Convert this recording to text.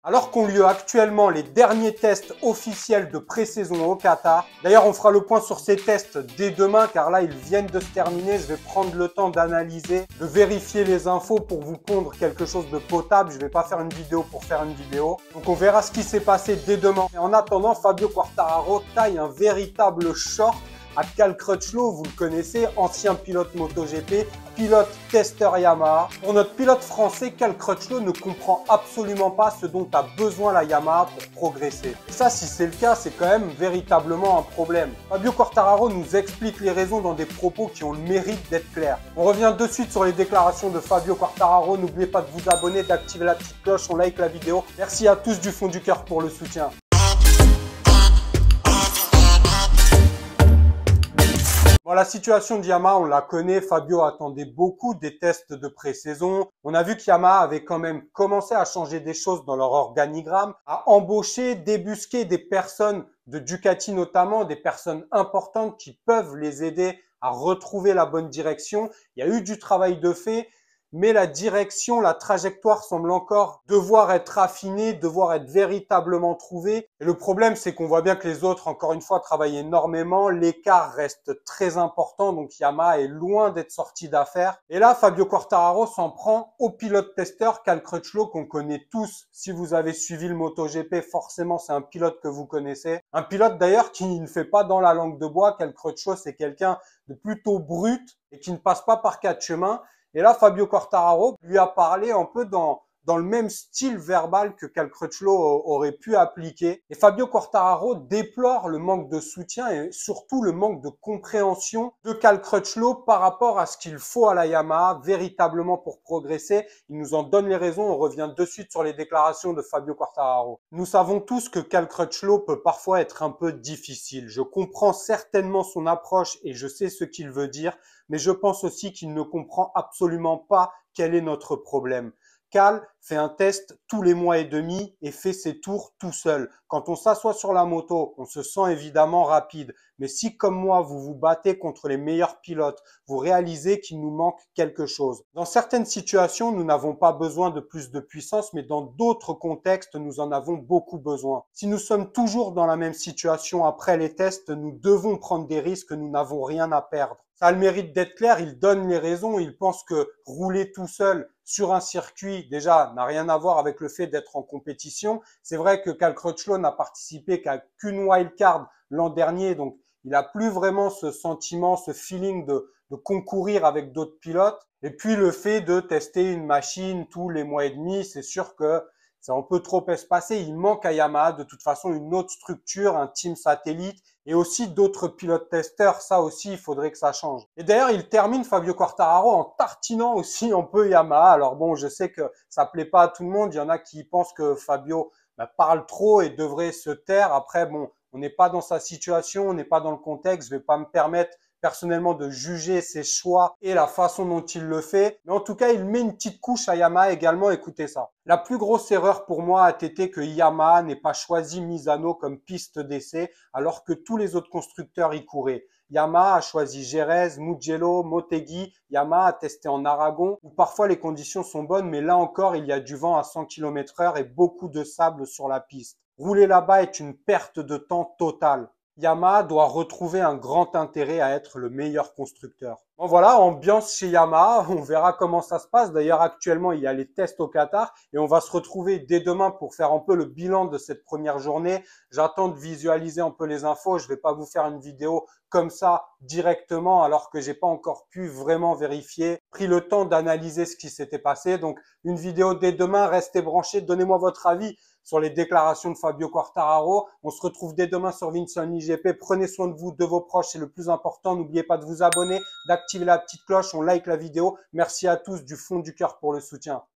Alors qu'ont lieu actuellement les derniers tests officiels de pré-saison au Qatar. D'ailleurs, on fera le point sur ces tests dès demain car là, ils viennent de se terminer. Je vais prendre le temps d'analyser, de vérifier les infos pour vous pondre quelque chose de potable. Je ne vais pas faire une vidéo pour faire une vidéo. Donc, on verra ce qui s'est passé dès demain. Et en attendant, Fabio Quartararo taille un véritable short à Cal Crutchlow, vous le connaissez, ancien pilote MotoGP, pilote testeur Yamaha. Pour notre pilote français, Cal Crutchlow ne comprend absolument pas ce dont a besoin la Yamaha pour progresser. Et ça, si c'est le cas, c'est quand même véritablement un problème. Fabio Quartararo nous explique les raisons dans des propos qui ont le mérite d'être clairs. On revient de suite sur les déclarations de Fabio Quartararo. N'oubliez pas de vous abonner, d'activer la petite cloche, on like la vidéo. Merci à tous du fond du cœur pour le soutien. Bon, la situation de Yamaha, on la connaît. Fabio attendait beaucoup des tests de pré-saison. On a vu que Yamaha avait quand même commencé à changer des choses dans leur organigramme, à embaucher, débusquer des personnes de Ducati notamment, des personnes importantes qui peuvent les aider à retrouver la bonne direction. Il y a eu du travail de fait, mais la direction, la trajectoire semble encore devoir être affinée, devoir être véritablement trouvée. Et le problème, c'est qu'on voit bien que les autres, encore une fois, travaillent énormément. L'écart reste très important, donc Yamaha est loin d'être sorti d'affaire. Et là, Fabio Quartararo s'en prend au pilote testeur Cal Crutchlow, qu'on connaît tous. Si vous avez suivi le MotoGP, forcément, c'est un pilote que vous connaissez. Un pilote d'ailleurs qui ne fait pas dans la langue de bois. Cal Crutchlow, c'est quelqu'un de plutôt brut et qui ne passe pas par quatre chemins. Et là, Fabio Quartararo lui a parlé un peu dans le même style verbal que Cal Crutchlow aurait pu appliquer. Et Fabio Quartararo déplore le manque de soutien et surtout le manque de compréhension de Cal Crutchlow par rapport à ce qu'il faut à la Yamaha véritablement pour progresser. Il nous en donne les raisons. On revient de suite sur les déclarations de Fabio Quartararo. Nous savons tous que Cal Crutchlow peut parfois être un peu difficile. Je comprends certainement son approche et je sais ce qu'il veut dire, mais je pense aussi qu'il ne comprend absolument pas quel est notre problème. Cal fait un test tous les mois et demi et fait ses tours tout seul. Quand on s'assoit sur la moto, on se sent évidemment rapide. Mais si, comme moi, vous vous battez contre les meilleurs pilotes, vous réalisez qu'il nous manque quelque chose. Dans certaines situations, nous n'avons pas besoin de plus de puissance, mais dans d'autres contextes, nous en avons beaucoup besoin. Si nous sommes toujours dans la même situation après les tests, nous devons prendre des risques, nous n'avons rien à perdre. Ça a le mérite d'être clair, il donne les raisons, il pense que rouler tout seul sur un circuit, déjà, n'a rien à voir avec le fait d'être en compétition. C'est vrai que Cal Crutchlow n'a participé qu'une wildcard l'an dernier, donc il n'a plus vraiment ce sentiment, ce feeling de concourir avec d'autres pilotes. Et puis le fait de tester une machine tous les mois et demi, c'est sûr que c'est un peu trop espacé. Il manque à Yamaha de toute façon une autre structure, un team satellite et aussi d'autres pilotes testeurs. Ça aussi, il faudrait que ça change. Et d'ailleurs, il termine Fabio Quartararo en tartinant aussi un peu Yamaha. Alors bon, je sais que ça plaît pas à tout le monde. Il y en a qui pensent que Fabio parle trop et devrait se taire. Après, bon, on n'est pas dans sa situation, on n'est pas dans le contexte. Je vais pas me permettre personnellement de juger ses choix et la façon dont il le fait. Mais en tout cas, il met une petite couche à Yamaha également. Écoutez ça. La plus grosse erreur pour moi a été que Yamaha n'ait pas choisi Misano comme piste d'essai alors que tous les autres constructeurs y couraient. Yamaha a choisi Jerez, Mugello, Motegi. Yamaha a testé en Aragon où parfois les conditions sont bonnes, mais là encore, il y a du vent à 100 km/h et beaucoup de sable sur la piste. Rouler là-bas est une perte de temps totale. Yamaha doit retrouver un grand intérêt à être le meilleur constructeur. Bon voilà, ambiance chez Yamaha, on verra comment ça se passe. D'ailleurs, actuellement, il y a les tests au Qatar et on va se retrouver dès demain pour faire un peu le bilan de cette première journée. J'attends de visualiser un peu les infos. Je vais pas vous faire une vidéo comme ça directement alors que j'ai pas encore pu vraiment vérifier, pris le temps d'analyser ce qui s'était passé. Donc, une vidéo dès demain, restez branchés, donnez-moi votre avis sur les déclarations de Fabio Quartararo. On se retrouve dès demain sur Vincent IGP. Prenez soin de vous, de vos proches, c'est le plus important. N'oubliez pas de vous abonner, d'activer la petite cloche. On like la vidéo. Merci à tous du fond du cœur pour le soutien.